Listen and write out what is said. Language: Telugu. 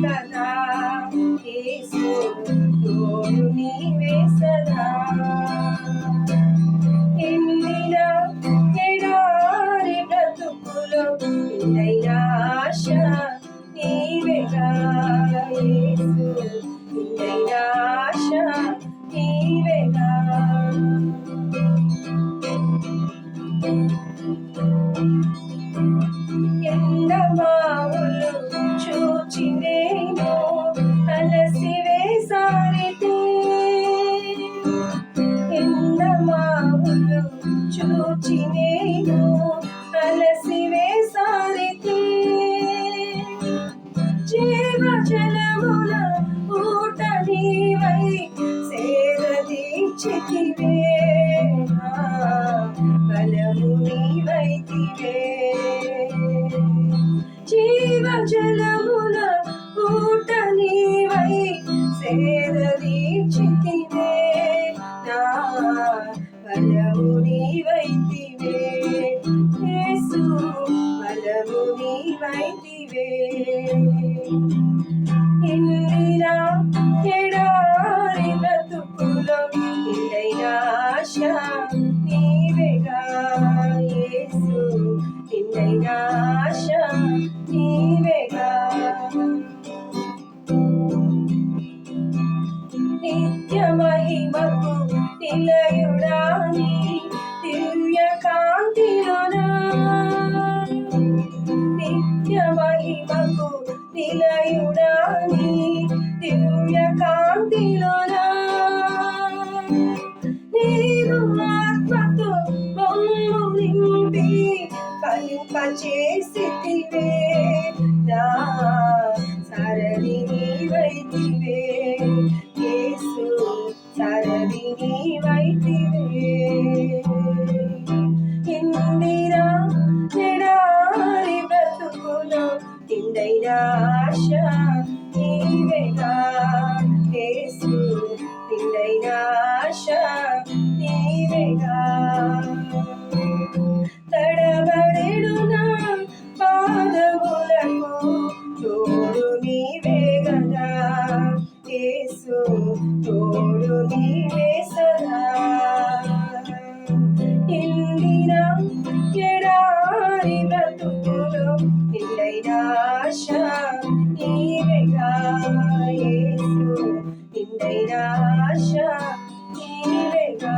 కదా యేసు తోడు నీవే సదా ఎండిన ఎడారి బ్రతుకులో నిండైన ఆశ నీవేగా యేసు నిండైన ఆశ నీవేగా ఎండమావులు చూచి నేను అలసి వేసారితే ఎండమావులు చూచి నేను అలసి వేసారితే జీవ జలముల ఊట నీవై సేదీర్చితివే బలము నీవైతివే జీవ జలముల ఊట నీవై సేదీర్చితివే నా బలము నీవైతివే యేసు బలము నీవైతివే ఇందిరా ఎడారి బ్రతుకులో నిండైన ఆశ నీవేగా యేసు నిండైన ఆశ నీవేగా నిత్య మహిమకు నిలయుడా నీ దివ్య కాంతిలోనా నిత్య మహిమకు నిలయుడా నీ దివ్య కాంతిలోనా నీరు ఆత్మతో బొమ్ము నింపి ఫలింపచేసితివే నా సారథి నీవైతివే యేసు సారథి నీవైతివే ఇందిరా ఎడారి బ్రతుకులో నిండైన ఆశ నీవేగా యేసు నిండైన ఆశ నీవేగా తడబడెడు నా పాదములకు తోడు నీవే గదా యేసు తోడు నీవే సదా ఇందిరా ఎడారి బ్రతుకులో నిండైన ఆశ నీవేగా యేసు నిండైన ఆశ నీవేగా